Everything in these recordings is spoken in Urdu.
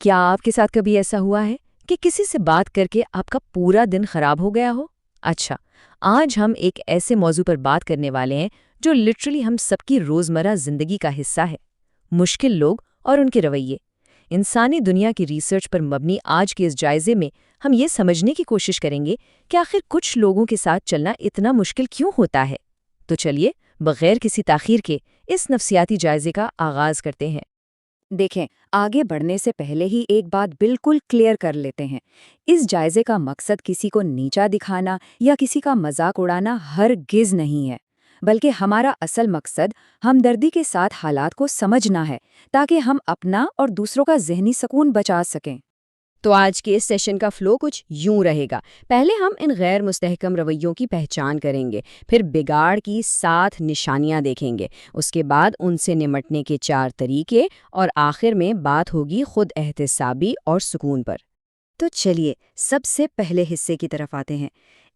کیا آپ کے ساتھ کبھی ایسا ہوا ہے کہ کسی سے بات کر کے آپ کا پورا دن خراب ہو گیا ہو؟ اچھا، آج ہم ایک ایسے موضوع پر بات کرنے والے ہیں جو لٹرلی ہم سب کی روزمرہ زندگی کا حصہ ہے: مشکل لوگ اور ان کے رویے۔ انسانی دنیا کی ریسرچ پر مبنی آج کے اس جائزے میں ہم یہ سمجھنے کی کوشش کریں گے کہ آخر کچھ لوگوں کے ساتھ چلنا اتنا مشکل کیوں ہوتا ہے۔ تو چلیے، بغیر کسی تاخیر کے اس نفسیاتی جائزے کا آغاز کرتے ہیں۔ دیکھیں، آگے بڑھنے سے پہلے ہی ایک بات بالکل کلیئر کر لیتے ہیں۔ اس جائزے کا مقصد کسی کو نیچا دکھانا یا کسی کا مذاق اڑانا ہرگز نہیں ہے، بلکہ ہمارا اصل مقصد ہمدردی کے ساتھ حالات کو سمجھنا ہے تاکہ ہم اپنا اور دوسروں کا ذہنی سکون بچا سکیں۔ تو آج کے اس سیشن کا فلو کچھ یوں رہے گا۔ پہلے ہم ان غیر مستحکم رویوں کی پہچان کریں گے، پھر بگاڑ کی 7 نشانیاں دیکھیں گے، اس کے بعد ان سے نمٹنے کے 4 طریقے، اور آخر میں بات ہوگی خود احتسابی اور سکون پر۔ تو چلیے سب سے پہلے حصے کی طرف آتے ہیں۔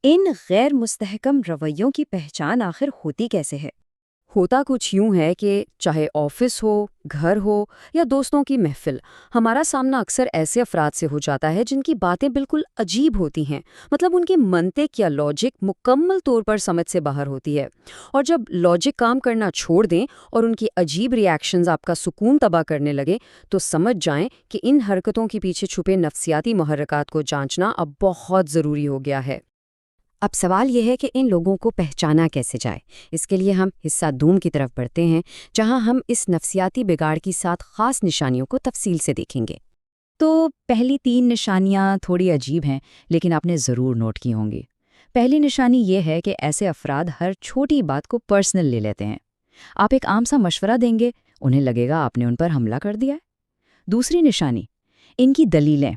ان غیر مستحکم رویوں کی پہچان آخر ہوتی کیسے ہے؟ ہوتا کچھ یوں ہے کہ چاہے آفس ہو، گھر ہو یا دوستوں کی محفل، ہمارا سامنا اکثر ایسے افراد سے ہو جاتا ہے جن کی باتیں بالکل عجیب ہوتی ہیں، مطلب ان کی منطق یا لاجک مکمل طور پر سمجھ سے باہر ہوتی ہے۔ اور جب لاجک کام کرنا چھوڑ دیں اور ان کی عجیب ری ایکشنز آپ کا سکون تباہ کرنے لگے، تو سمجھ جائیں کہ ان حرکتوں کے پیچھے چھپے نفسیاتی محرکات کو جانچنا اب بہت ضروری ہو گیا ہے۔ اب سوال یہ ہے کہ ان لوگوں کو پہچانا کیسے جائے۔ اس کے لیے ہم حصہ دوم کی طرف بڑھتے ہیں، جہاں ہم اس نفسیاتی بگاڑ کی 7 خاص نشانیوں کو تفصیل سے دیکھیں گے۔ تو پہلی 3 نشانیاں تھوڑی عجیب ہیں، لیکن آپ نے ضرور نوٹ کی ہوں گی۔ پہلی نشانی یہ ہے کہ ایسے افراد ہر چھوٹی بات کو پرسنل لے لیتے ہیں۔ آپ ایک عام سا مشورہ دیں گے، انہیں لگے گا آپ نے ان پر حملہ کر دیا ہے۔ دوسری نشانی، ان کی دلیلیں۔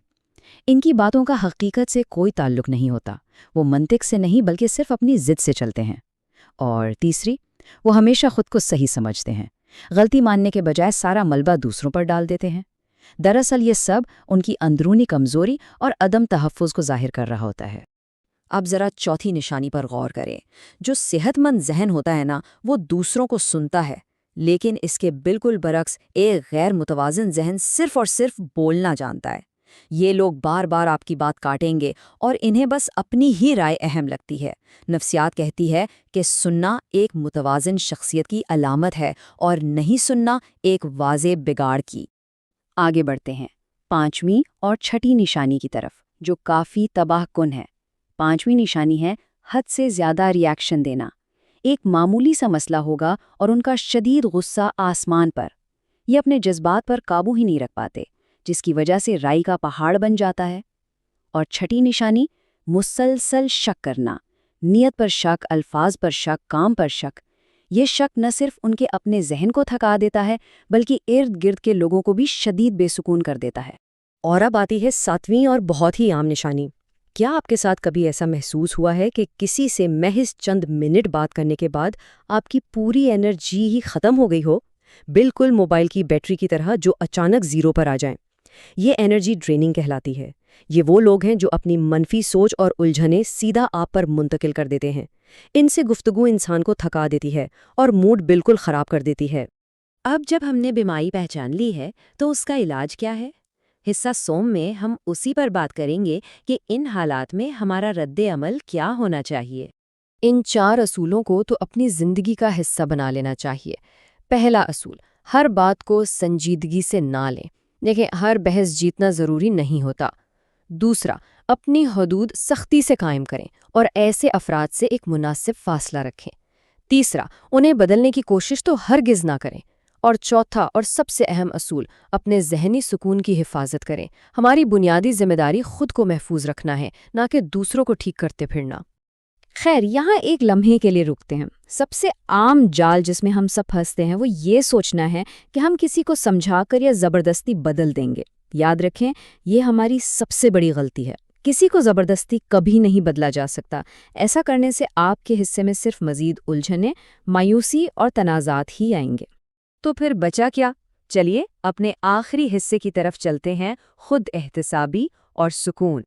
ان کی باتوں کا حقیقت سے کوئی تعلق نہیں ہوتا، وہ منطق سے نہیں بلکہ صرف اپنی ضد سے چلتے ہیں۔ اور تیسری، وہ ہمیشہ خود کو صحیح سمجھتے ہیں، غلطی ماننے کے بجائے سارا ملبہ دوسروں پر ڈال دیتے ہیں۔ دراصل یہ سب ان کی اندرونی کمزوری اور عدم تحفظ کو ظاہر کر رہا ہوتا ہے۔ اب ذرا چوتھی نشانی پر غور کریں۔ جو صحت مند ذہن ہوتا ہے نا، وہ دوسروں کو سنتا ہے، لیکن اس کے بالکل برعکس ایک غیر متوازن ذہن صرف اور صرف بولنا جانتا ہے۔ یہ لوگ بار بار آپ کی بات کاٹیں گے اور انہیں بس اپنی ہی رائے اہم لگتی ہے۔ نفسیات کہتی ہے کہ سننا ایک متوازن شخصیت کی علامت ہے اور نہیں سننا ایک واضح بگاڑ کی۔ آگے بڑھتے ہیں 5ویں اور 6ٹھی نشانی کی طرف، جو کافی تباہ کن ہے۔ 5ویں نشانی ہے حد سے زیادہ ری ایکشن دینا۔ ایک معمولی سا مسئلہ ہوگا اور ان کا شدید غصہ آسمان پر۔ یہ اپنے جذبات پر قابو ہی نہیں رکھ پاتے، جس کی وجہ سے رائی کا پہاڑ بن جاتا ہے۔ اور 6ٹھی نشانی، مسلسل شک کرنا۔ نیت پر شک، الفاظ پر شک، کام پر شک۔ یہ شک نہ صرف ان کے اپنے ذہن کو تھکا دیتا ہے، بلکہ ارد گرد کے لوگوں کو بھی شدید بے سکون کر دیتا ہے۔ اور اب آتی ہے 7ویں اور بہت ہی عام نشانی۔ کیا آپ کے ساتھ کبھی ایسا محسوس ہوا ہے کہ کسی سے محض چند منٹ بات کرنے کے بعد آپ کی پوری انرجی ہی ختم ہو گئی ہو؟ بالکل موبائل کی بیٹری کی طرح جو اچانک زیرو پر آ جائیں۔ یہ انرجی ڈریننگ کہلاتی ہے۔ یہ وہ لوگ ہیں جو اپنی منفی سوچ اور الجھنیں سیدھا آپ پر منتقل کر دیتے ہیں۔ ان سے گفتگو انسان کو تھکا دیتی ہے اور موڈ بالکل خراب کر دیتی ہے۔ اب جب ہم نے بیماری پہچان لی ہے تو اس کا علاج کیا ہے؟ حصہ سوم میں ہم اسی پر بات کریں گے کہ ان حالات میں ہمارا رد عمل کیا ہونا چاہیے۔ ان 4 اصولوں کو تو اپنی زندگی کا حصہ بنا لینا چاہیے۔ پہلا اصول، ہر بات کو سنجیدگی سے نہ لیں۔ دیکھیں، ہر بحث جیتنا ضروری نہیں ہوتا۔ دوسرا، اپنی حدود سختی سے قائم کریں اور ایسے افراد سے ایک مناسب فاصلہ رکھیں۔ تیسرا، انہیں بدلنے کی کوشش تو ہرگز نہ کریں۔ اور چوتھا اور سب سے اہم اصول، اپنے ذہنی سکون کی حفاظت کریں۔ ہماری بنیادی ذمہ داری خود کو محفوظ رکھنا ہے، نہ کہ دوسروں کو ٹھیک کرتے پھرنا۔ خیر، یہاں ایک لمحے کے لیے رکتے ہیں۔ سب سے عام جال جس میں ہم سب پھنستے ہیں وہ یہ سوچنا ہے کہ ہم کسی کو سمجھا کر یا زبردستی بدل دیں گے۔ یاد رکھیں، یہ ہماری سب سے بڑی غلطی ہے۔ کسی کو زبردستی کبھی نہیں بدلا جا سکتا۔ ایسا کرنے سے آپ کے حصے میں صرف مزید الجھنیں، مایوسی اور تنازعات ہی آئیں گے۔ تو پھر بچا کیا؟ چلیے اپنے آخری حصے کی طرف چلتے ہیں، خود احتسابی اور سکون۔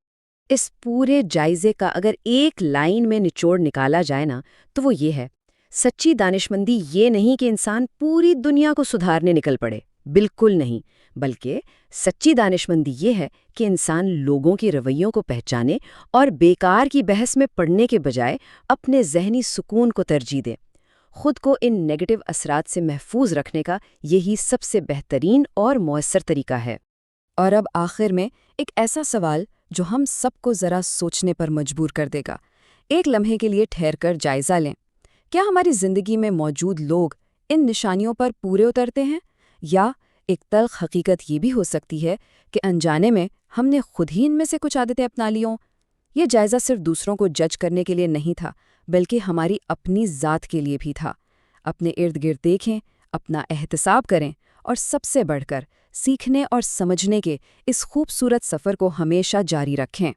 اس پورے جائزے کا اگر ایک لائن میں نچوڑ نکالا جائے نا، تو وہ یہ ہے: سچی دانشمندی یہ نہیں کہ انسان پوری دنیا کو سدھارنے نکل پڑے، بالکل نہیں، بلکہ سچی دانشمندی یہ ہے کہ انسان لوگوں کے رویوں کو پہچانے اور بیکار کی بحث میں پڑنے کے بجائے اپنے ذہنی سکون کو ترجیح دے۔ خود کو ان نیگیٹو اثرات سے محفوظ رکھنے کا یہی سب سے بہترین اور مؤثر طریقہ ہے۔ اور اب آخر میں ایک ایسا سوال جو ہم سب کو ذرا سوچنے پر مجبور کر دے گا۔ ایک لمحے کے لیے ٹھہر کر جائزہ لیں، کیا ہماری زندگی میں موجود لوگ ان نشانیوں پر پورے اترتے ہیں؟ یا ایک تلخ حقیقت یہ بھی ہو سکتی ہے کہ انجانے میں ہم نے خود ہی ان میں سے کچھ عادتیں اپنا لی ہوں؟ یہ جائزہ صرف دوسروں کو جج کرنے کے لیے نہیں تھا، بلکہ ہماری اپنی ذات کے لیے بھی تھا۔ اپنے ارد گرد دیکھیں، اپنا احتساب کریں، اور سب سے بڑھ کر سیکھنے اور سمجھنے کے اس خوبصورت سفر کو ہمیشہ جاری رکھیں۔